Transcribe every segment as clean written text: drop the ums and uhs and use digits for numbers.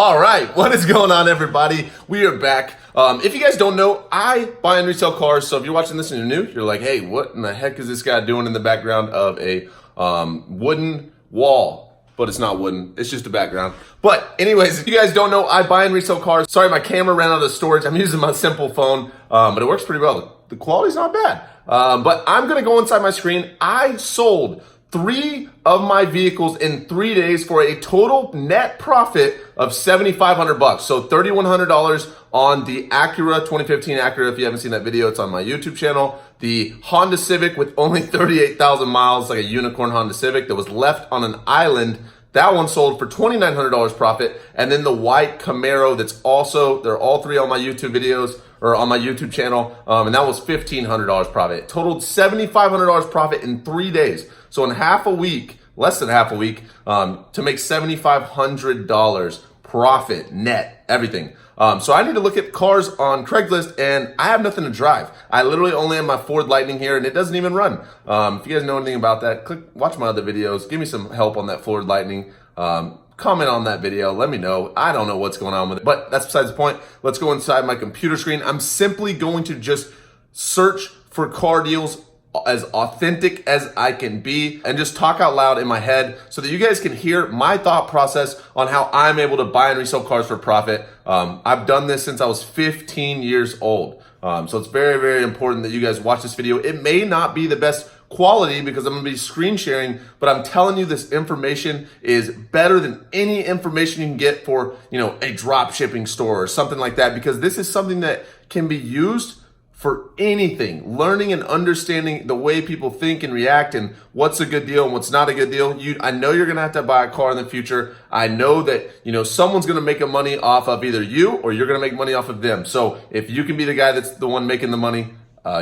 All right, what is going on, everybody? We are back. If you guys don't know, I buy and resell cars. So if you're watching this and you're new, you're like, hey, what in the heck is this guy doing in the background of a wooden wall? But it's not wooden, it's just a background. But anyways, if you guys don't know, I buy and resell cars. Sorry, my camera ran out of storage. I'm using my simple phone, but it works pretty well. The quality's not bad. But I'm gonna go inside my screen. I sold 3 of my vehicles in 3 days for a total net profit of $7,500. So $3,100 on the Acura 2015 Acura. If you haven't seen that video, it's on my YouTube channel. The Honda Civic with only 38,000 miles, like a unicorn Honda Civic that was left on an island. That one sold for $2,900 profit. And then the white Camaro that's also, they're all 3 on my YouTube videos or on my YouTube channel. And that was $1,500 profit. It totaled $7,500 profit in 3 days. So in half a week, less than half a week, to make $7,500 profit net, everything. So I need to look at cars on Craigslist, and I have nothing to drive. I literally only have my Ford Lightning here, and it doesn't even run. If you guys know anything about that, watch my other videos. Give me some help on that Ford Lightning. Comment on that video. Let me know. I don't know what's going on with it, but that's besides the point. Let's go inside my computer screen. I'm simply going to just search for car deals as authentic as I can be and just talk out loud in my head so that you guys can hear my thought process on how I'm able to buy and resell cars for profit. I've done this since I was 15 years old. So it's very, very important that you guys watch this video. It may not be the best quality because I'm going to be screen sharing, but I'm telling you this information is better than any information you can get for, a drop shipping store or something like that, because this is something that can be used for anything. Learning and understanding the way people think and react and what's a good deal and what's not a good deal. I know you're gonna have to buy a car in the future. I know that, someone's gonna make money off of either you or you're gonna make money off of them. So if you can be the guy that's the one making the money,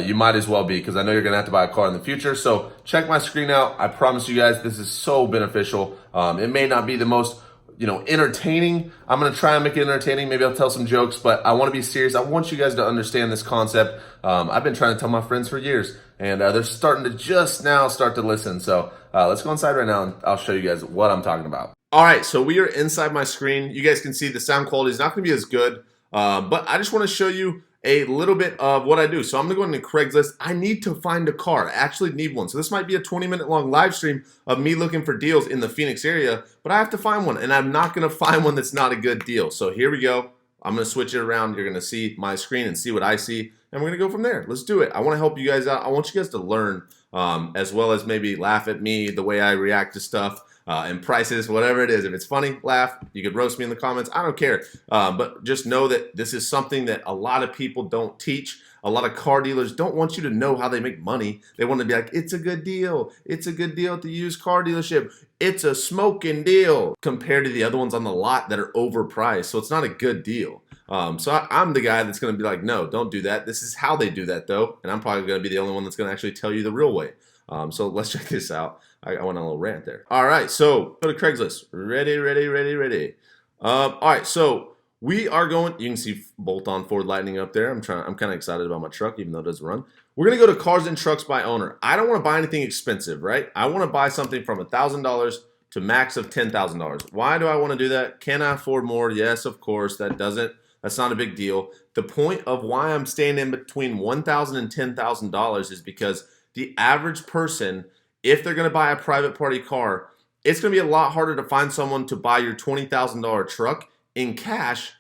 you might as well be, because I know you're gonna have to buy a car in the future. So check my screen out. I promise you guys, this is so beneficial. It may not be the most entertaining. I'm going to try and make it entertaining. Maybe I'll tell some jokes, but I want to be serious. I want you guys to understand this concept. I've been trying to tell my friends for years, and they're starting to just now start to listen. So let's go inside right now, and I'll show you guys what I'm talking about. All right, so we are inside my screen. You guys can see the sound quality is not going to be as good, but I just want to show you a little bit of what I do. So I'm gonna go into Craigslist. I need to find a car. I actually need one. So this might be a 20-minute long live stream of me looking for deals in the Phoenix area, but I have to find one, and I'm not gonna find one that's not a good deal. So here we go. I'm gonna switch it around. You're gonna see my screen and see what I see, and we're gonna go from there. Let's do it. I wanna help you guys out. I want you guys to learn, as well as maybe laugh at me, the way I react to stuff. And prices, whatever it is. If it's funny, laugh. You could roast me in the comments. I don't care. But just know that this is something that a lot of people don't teach. A lot of car dealers don't want you to know how they make money. They want to be like, it's a good deal. It's a good deal at the used car dealership. It's a smoking deal compared to the other ones on the lot that are overpriced. So it's not a good deal. So I'm the guy that's going to be like, no, don't do that. This is how they do that, though. And I'm probably going to be the only one that's going to actually tell you the real way. So let's check this out. I went on a little rant there. All right, so go to Craigslist. Ready. All right, so we are going. You can see bolt-on Ford Lightning up there. I'm kind of excited about my truck, even though it doesn't run. We're gonna go to Cars and Trucks by Owner. I don't want to buy anything expensive, right? I want to buy something from $1,000 to max of $10,000. Why do I want to do that? Can I afford more? Yes, of course. That's not a big deal. The point of why I'm staying in between $1,000 and $10,000 is because the average person, if they're going to buy a private party car, it's going to be a lot harder to find someone to buy your $20,000 truck in cash.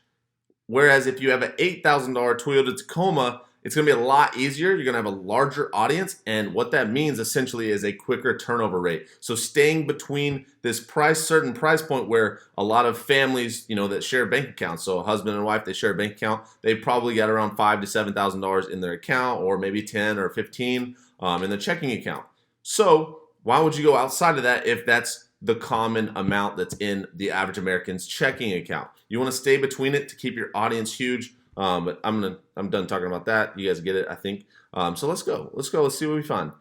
Whereas if you have an $8,000 Toyota Tacoma, it's going to be a lot easier. You're going to have a larger audience. And what that means essentially is a quicker turnover rate. So staying between this certain price point where a lot of families, that share bank accounts. So a husband and wife, they share a bank account. They probably got around $5,000 to $7,000 in their account, or maybe 10 or 15 in their checking account. So why would you go outside of that if that's the common amount that's in the average American's checking account? You want to stay between it to keep your audience huge. But I'm done talking about that. You guys get it, I think. So let's go. Let's see what we find.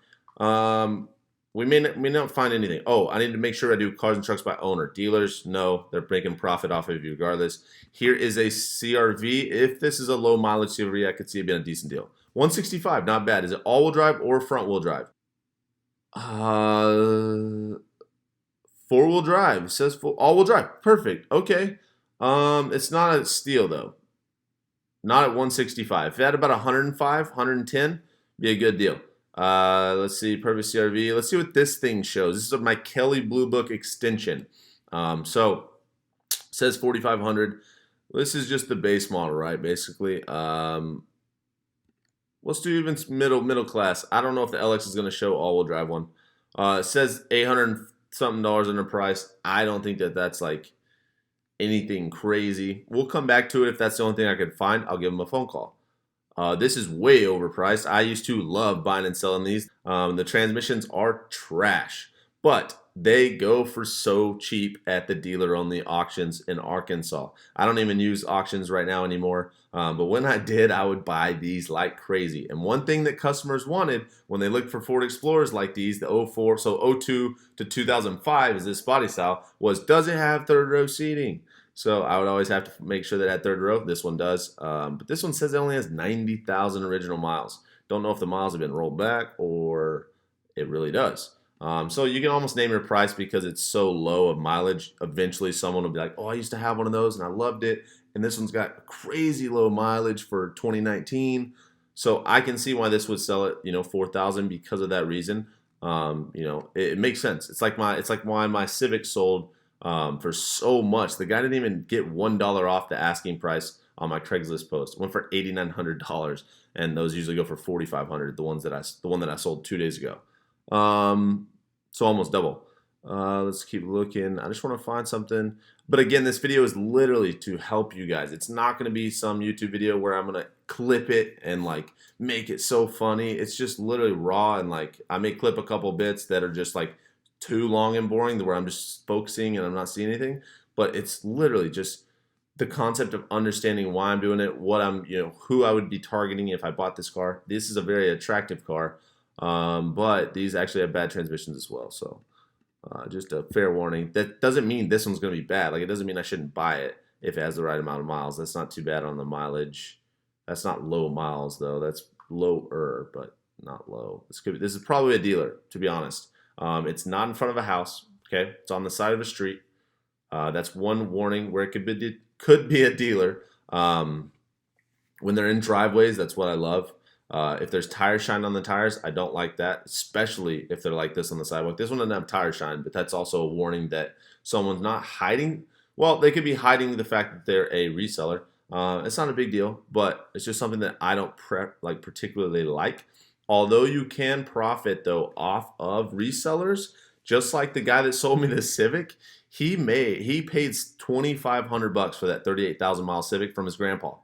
We may not find anything. Oh, I need to make sure I do Cars and Trucks by Owner. Dealers, no, they're making profit off of you regardless. Here is a CRV. If this is a low mileage CRV, I could see it being a decent deal. 165, not bad. Is it all-wheel drive or front-wheel drive? Four-wheel drive. It says all-wheel drive. Perfect. Okay. It's not a steal though. Not at 165. If it had about 105, 110, be a good deal. Let's see, Purpose CRV. Let's see what this thing shows. This is my Kelly Blue Book extension. So it says 4,500. This is just the base model, right? Basically. Let's do even middle class. I don't know if the LX is going to show all-wheel drive one. It says 800 something dollars in the price. I don't think that that's like anything crazy. We'll come back to it. If that's the only thing I could find, I'll give them a phone call. This is way overpriced. I used to love buying and selling these. The transmissions are trash, but they go for so cheap at the dealer-only auctions in Arkansas. I don't even use auctions right now anymore, but when I did, I would buy these like crazy. And one thing that customers wanted when they looked for Ford Explorers like these, the 04, so 02 to 2005 is this body style, was does it have third row seating? So I would always have to make sure that it had third row. This one does. But this one says it only has 90,000 original miles. Don't know if the miles have been rolled back or it really does. So you can almost name your price because it's so low of mileage. Eventually someone will be like, oh, I used to have one of those and I loved it. And this one's got crazy low mileage for 2019. So I can see why this would sell at 4,000 because of that reason. It makes sense. It's like why my Civic sold for so much. The guy didn't even get $1 off the asking price on my Craigslist post. It went for $8,900, and those usually go for $4,500. The one that I sold 2 days ago. So almost double. Let's keep looking. I just want to find something. But again, this video is literally to help you guys. It's not going to be some YouTube video where I'm going to clip it and like make it so funny. It's just literally raw, and like I may clip a couple bits that are just like too long and boring where I'm just focusing and I'm not seeing anything. But it's literally just the concept of understanding why I'm doing it, what I'm, who I would be targeting if I bought this car. This is a very attractive car, but these actually have bad transmissions as well. So just a fair warning. That doesn't mean this one's going to be bad. Like, it doesn't mean I shouldn't buy it if it has the right amount of miles. That's not too bad on the mileage. That's not low miles, though. That's lower, but not low. This is probably a dealer, to be honest. It's not in front of a house. Okay, it's on the side of a street. That's one warning where it could be a dealer. When they're in driveways, that's what I love. If there's tire shine on the tires, I don't like that, especially if they're like this on the sidewalk. This one doesn't have tire shine, but that's also a warning that someone's not hiding. Well, they could be hiding the fact that they're a reseller. It's not a big deal, but it's just something that I don't particularly like. Although you can profit though off of resellers, just like the guy that sold me the Civic, he paid $2,500 for that 38,000 mile Civic from his grandpa.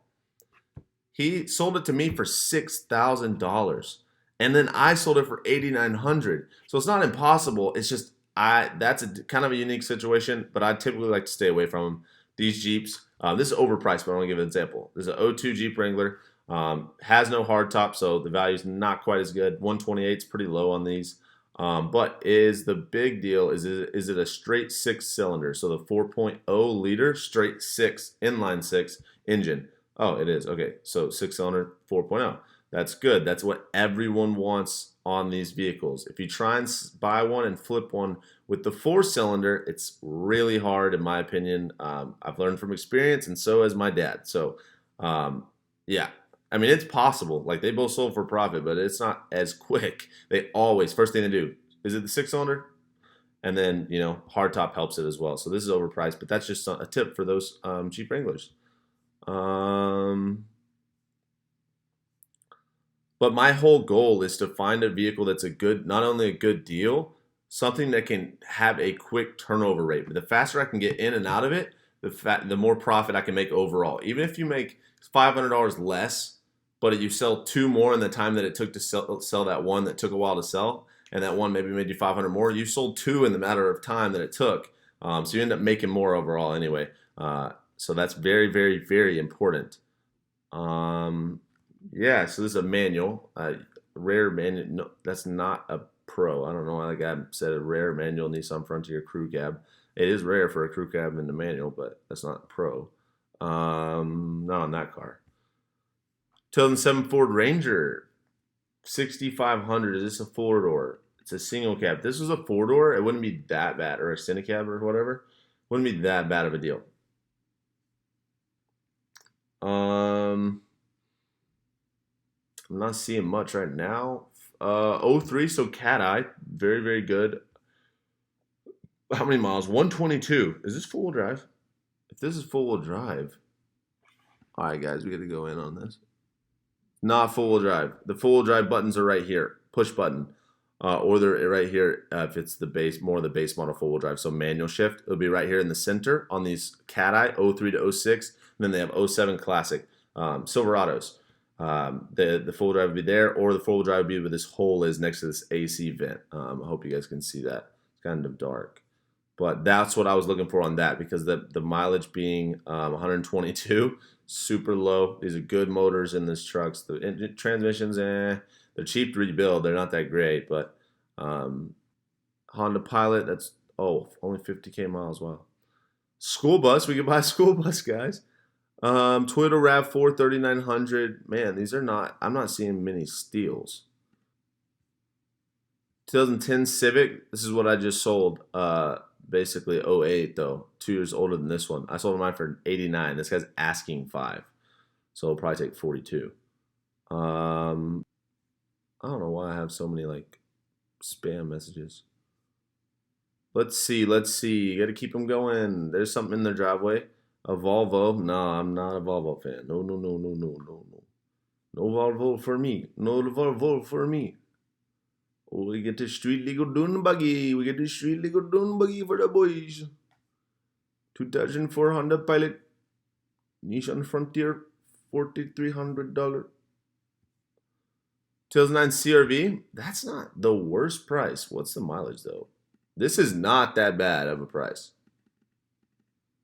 He sold it to me for $6,000, and then I sold it for $8,900. So it's not impossible. It's just that's a kind of a unique situation, but I typically like to stay away from them. These Jeeps, this is overpriced, but I want to give an example. There's an 02 Jeep Wrangler, has no hardtop, so the value is not quite as good. 128 is pretty low on these. But is the big deal, is it a straight 6-cylinder? So the 4.0 liter straight 6 inline 6 engine. Oh, it is. Okay, so 6-cylinder 4.0. That's good. That's what everyone wants on these vehicles. If you try and buy one and flip one with the 4-cylinder, it's really hard, in my opinion. I've learned from experience, and so has my dad. So, yeah. I mean, it's possible. Like, they both sold for profit, but it's not as quick. They always, first thing they do, is it the 6-cylinder? And then, hardtop helps it as well. So this is overpriced, but that's just a tip for those Jeep Wranglers. But my whole goal is to find a vehicle that's not only a good deal, something that can have a quick turnover rate. But the faster I can get in and out of it, the more profit I can make overall. Even if you make $500 less, but you sell 2 more in the time that it took to sell that one that took a while to sell, and that one maybe made you 500 more, you sold 2 in the matter of time that it took. So you end up making more overall anyway. So that's very, very, very important. Yeah, so this is a manual, rare manual. No, that's not a Pro. I don't know why the guy said a rare manual Nissan Frontier crew cab. It is rare for a crew cab in the manual, but that's not Pro. Not on that car. 2007 Ford Ranger, 6,500. Is this a 4-door? It's a single cab. If this was a 4-door, it wouldn't be that bad, or a Cinecab or whatever. Wouldn't be that bad of a deal. I'm not seeing much right now. '03, so Cat Eye, very very good. How many miles? 122. Is this four wheel drive? If this is four wheel drive, all right, guys, we got to go in on this. Not four wheel drive. The four wheel drive buttons are right here, push button, or they're right here if it's the base, more of the base model four wheel drive. So manual shift, it'll be right here in the center on these Cat Eye '03 to '06. And then they have '07 Classic Silverados. The four wheel drive would be there, or the four wheel drive would be where this hole is next to this AC vent. I hope you guys can see that. It's kind of dark. But that's what I was looking for on that, because the mileage being 122, super low. These are good motors in this trucks. The transmissions, they're cheap to rebuild. They're not that great, but Honda Pilot, that's only 50K miles. Wow. School bus, we could buy a school bus, guys. Toyota RAV4 3900. Man, these are not. I'm not seeing many steals. 2010 Civic. This is what I just sold. Basically 08 though, 2 years older than this one. I sold mine for 89. This guy's asking 5, so it'll probably take 42. I don't know why I have so many like spam messages. Let's see. You got to keep them going. There's something in their driveway. A Volvo? No, I'm not a Volvo fan. No. No Volvo for me. No Volvo for me. Oh, we get the street legal dune buggy. We get the street legal dune buggy for the boys. 2004 Honda Pilot. Nissan Frontier, $4,300. 2009 CRV. That's not the worst price. What's the mileage though? This is not that bad of a price.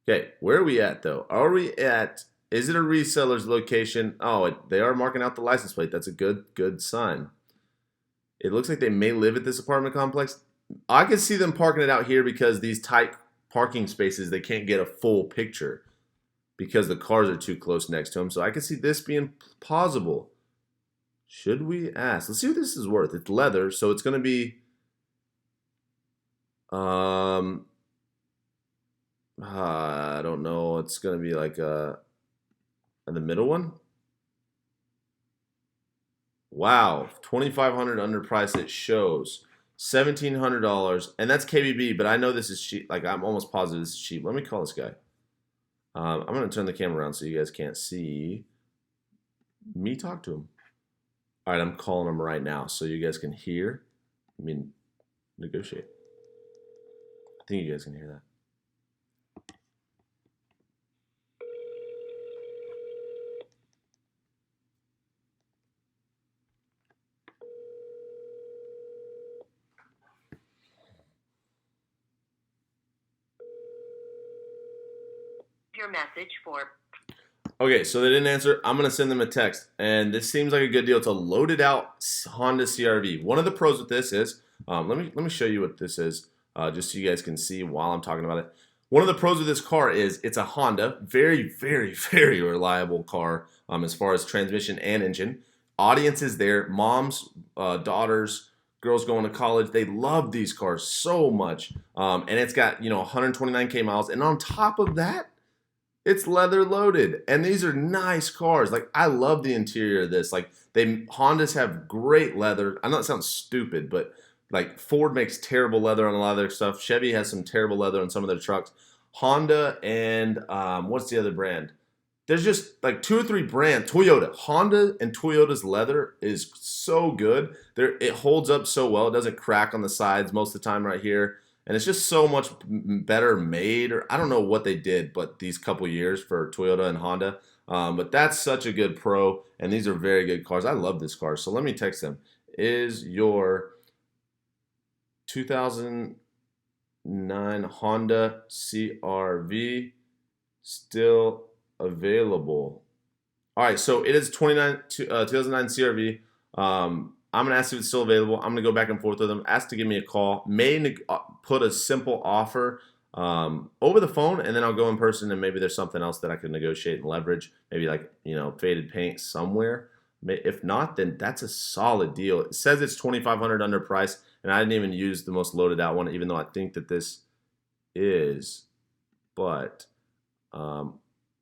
Okay, where are we at though? Are we at? Is it a reseller's location? Oh, they are marking out the license plate. That's a good sign. It looks like they may live at this apartment complex. I could see them parking it out here because these tight parking spaces, they can't get a full picture because the cars are too close next to them. So I can see this being plausible. Should we ask? Let's see what this is worth. It's leather, so it's going to be I don't know. It's going to be like the middle one. Wow, $2,500 underpriced. It shows $1,700, and that's KBB. But I know this is cheap. Like I'm almost positive this is cheap. Let me call this guy. I'm gonna turn the camera around so you guys can't see me talk to him. All right, I'm calling him right now so you guys can hear me negotiate. I think you guys can hear that. Your message for. Okay, so they didn't answer. I'm gonna send them a text, and this seems like a good deal. It's a loaded out Honda CRV. One of the pros with this is, let me show you what this is, just so you guys can see while I'm talking about it. One of the pros of this car is it's a Honda, very reliable car as far as transmission and engine. Audience is there, moms, daughters, girls going to college. They love these cars so much, and it's got 129K miles, and on top of that, it's leather loaded, and these are nice cars. Like I love the interior of this. Like Hondas have great leather. I know it sounds stupid, but like Ford makes terrible leather on a lot of their stuff. Chevy has some terrible leather on some of their trucks. Honda and what's the other brand? There's just like 2 or 3 brands. Toyota, Honda, and Toyota's leather is so good. It holds up so well. It doesn't crack on the sides most of the time right here. And it's just so much better made, or I don't know what they did, but these couple years for Toyota and Honda. But that's such a good pro, and these are very good cars. I love this car. So let me text them. Is your 2009 Honda CRV still available? All right, so it is 2009 CRV. I'm going to ask if it's still available. I'm going to go back and forth with them. Ask to give me a call. May put a simple offer over the phone, and then I'll go in person, and maybe there's something else that I can negotiate and leverage. Maybe like, faded paint somewhere. If not, then that's a solid deal. It says it's $2,500 underpriced, and I didn't even use the most loaded out one, even though I think that this is. But,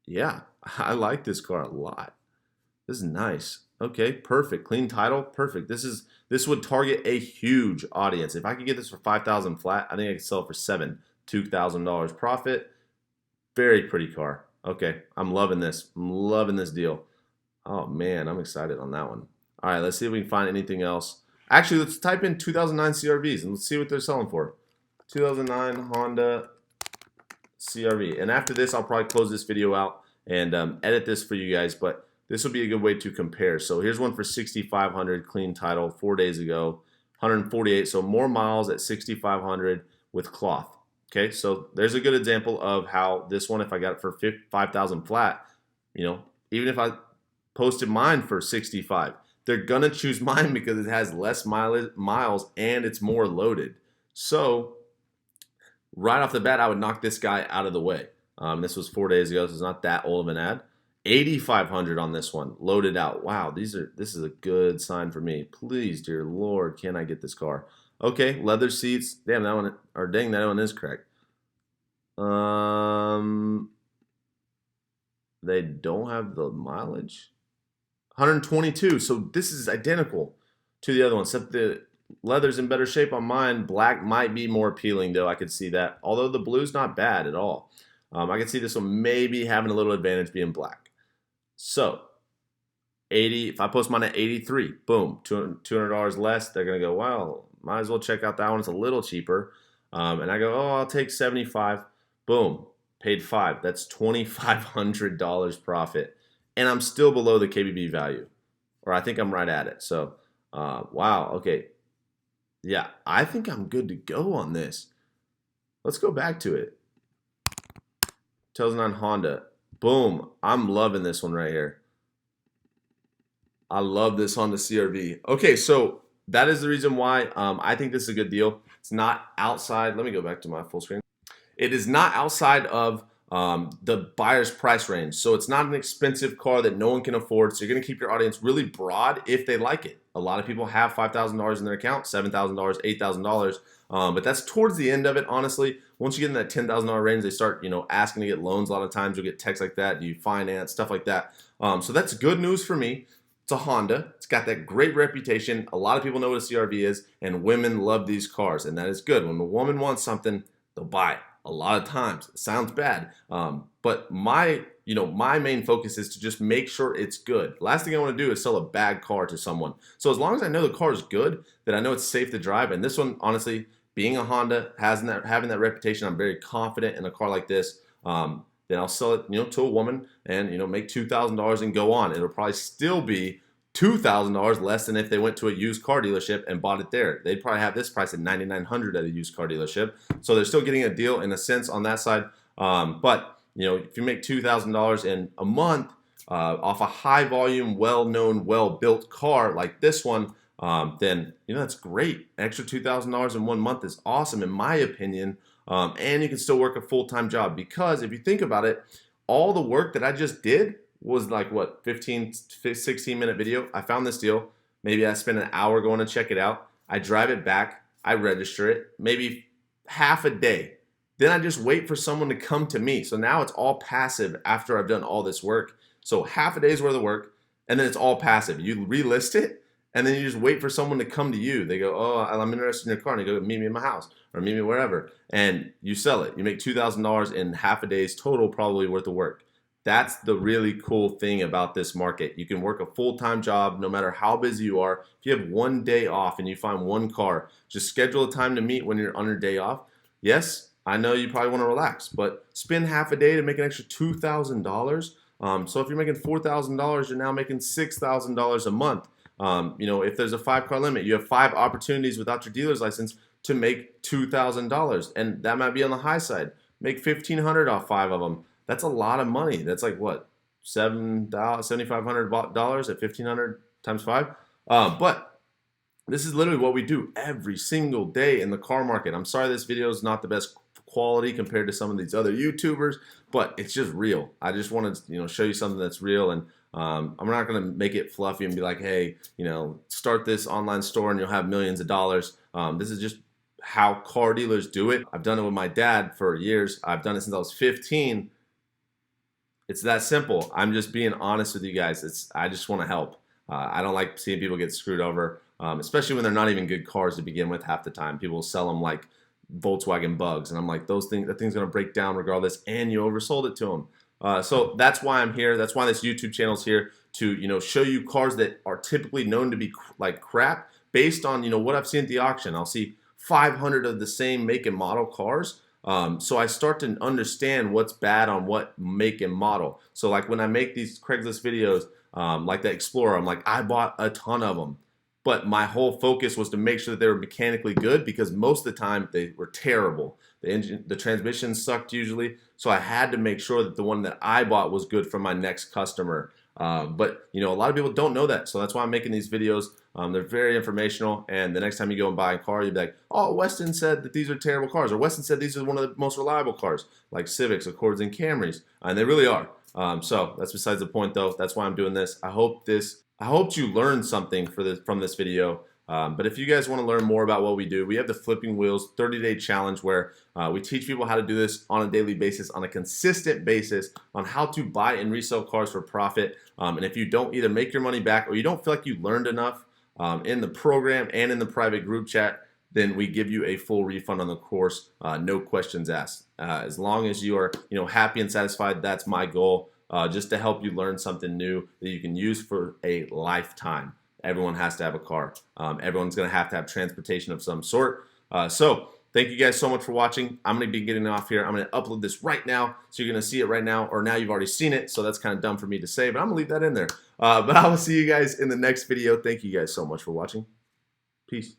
yeah, I like this car a lot. This is nice. Okay, perfect. Clean title, perfect. This would target a huge audience. If I could get this for 5,000 flat, I think I could sell it for $7, $2,000 profit. Very pretty car. Okay, I'm loving this. I'm loving this deal. Oh man, I'm excited on that one. All right, let's see if we can find anything else. Actually, let's type in 2009 CRVs and let's see what they're selling for. 2009 Honda CRV. And after this, I'll probably close this video out and edit this for you guys, but this will be a good way to compare. So here's one for 6,500 clean title 4 days ago, 148. So more miles at 6,500 with cloth. Okay, so there's a good example of how this one, if I got it for 5,000 flat, you know, even if I posted mine for 65, they're gonna choose mine because it has less miles and it's more loaded. So right off the bat, I would knock this guy out of the way. This was 4 days ago, so it's not that old of an ad. 8,500 on this one, loaded out. Wow, this is a good sign for me. Please, dear Lord, can I get this car? Okay, leather seats. Damn, that one, or dang, that one is cracked. They don't have the mileage. 122. So this is identical to the other one, except the leather's in better shape on mine. Black might be more appealing, though. I could see that. Although the blue's not bad at all. I could see this one maybe having a little advantage being black. So 80. If I post mine at 83, boom, $200 less. They're gonna go, well, might as well check out that one. It's a little cheaper. And I go, oh, I'll take 75. Boom, paid 5. That's $2,500 profit, and I'm still below the KBB value, or I think I'm right at it. So, wow, okay, yeah, I think I'm good to go on this. Let's go back to it. 2009 Honda, boom, I'm loving this one right here. I love this Honda CRV. Okay, so that is the reason why I think this is a good deal. It's not outside. Let me go back to my full screen. It is not outside of the buyer's price range. So it's not an expensive car that no one can afford. So you're going to keep your audience really broad if they like it. A lot of people have $5,000 in their account, $7,000, $8,000. But that's towards the end of it, honestly. Once you get in that $10,000 range, they start, asking to get loans. A lot of times you'll get texts like that. Do you finance? Stuff like that. So that's good news for me. It's a Honda. It's got that great reputation. A lot of people know what a CRV is, and women love these cars, and that is good. When a woman wants something, they'll buy it. A lot of times, it sounds bad, but my main focus is to just make sure it's good. Last thing I want to do is sell a bad car to someone. So as long as I know the car is good, that I know it's safe to drive, and this one, honestly, being a Honda, having that reputation, I'm very confident in a car like this. Then I'll sell it, to a woman and, make $2,000 and go on. It'll probably still be $2,000 less than if they went to a used car dealership and bought it there. They'd probably have this price at $9,900 at a used car dealership. So they're still getting a deal in a sense on that side. But, if you make $2,000 in a month off a high volume, well-known, well-built car like this one, then, that's great. Extra $2,000 in 1 month is awesome in my opinion. And you can still work a full-time job, because if you think about it, all the work that I just did was like what, 16-minute video. I found this deal. Maybe I spend an hour going to check it out. I drive it back. I register it. Maybe half a day. Then I just wait for someone to come to me. So now it's all passive after I've done all this work. So half a day's worth of work, and then it's all passive. You relist it, and then you just wait for someone to come to you. They go, oh, I'm interested in your car. And you go, meet me in my house or meet me wherever. And you sell it. You make $2,000 in half a day's total probably worth of work. That's the really cool thing about this market. You can work a full-time job no matter how busy you are. If you have 1 day off and you find one car, just schedule a time to meet when you're on your day off. Yes, I know you probably want to relax, but spend half a day to make an extra $2,000. So if you're making $4,000, you're now making $6,000 a month. If there's a 5-car limit, you have 5 opportunities without your dealer's license to make $2,000, and that might be on the high side. Make $1,500 off 5 of them. That's a lot of money. That's like what, $7,500 at $1,500 times 5. But this is literally what we do every single day in the car market. I'm sorry this video is not the best quality compared to some of these other YouTubers, but it's just real. I just wanted to show you something that's real, and I'm not going to make it fluffy and be like, hey, start this online store and you'll have millions of dollars. This is just how car dealers do it. I've done it with my dad for years. I've done it since I was 15. It's that simple. I'm just being honest with you guys. I just want to help. I don't like seeing people get screwed over, especially when they're not even good cars to begin with. Half the time, people sell them like Volkswagen Bugs, and I'm like, that thing's gonna break down regardless, and you oversold it to them. So that's why I'm here. That's why this YouTube channel is here to show you cars that are typically known to be like crap based on what I've seen at the auction. I'll see 500 of the same make and model cars. So I start to understand what's bad on what make and model. So like when I make these Craigslist videos, like the Explorer, I'm like, I bought a ton of them, but my whole focus was to make sure that they were mechanically good because most of the time they were terrible. The transmission sucked usually, so I had to make sure that the one that I bought was good for my next customer. But a lot of people don't know that, so that's why I'm making these videos. They're very informational, and the next time you go and buy a car, you'll be like, oh, Weston said that these are terrible cars, or Weston said these are one of the most reliable cars, like Civics, Accords, and Camrys, and they really are. So that's besides the point, though. That's why I'm doing this. I hope you learned something from this video. But if you guys want to learn more about what we do, we have the Flipping Wheels 30-day challenge where we teach people how to do this on a daily basis, on a consistent basis, on how to buy and resell cars for profit. And if you don't either make your money back or you don't feel like you learned enough in the program and in the private group chat, then we give you a full refund on the course, no questions asked. As long as you are happy and satisfied, that's my goal, just to help you learn something new that you can use for a lifetime. Everyone has to have a car. Everyone's going to have transportation of some sort. So thank you guys so much for watching. I'm going to be getting off here. I'm going to upload this right now. So you're going to see it right now, or now you've already seen it. So that's kind of dumb for me to say, but I'm going to leave that in there. But I will see you guys in the next video. Thank you guys so much for watching. Peace.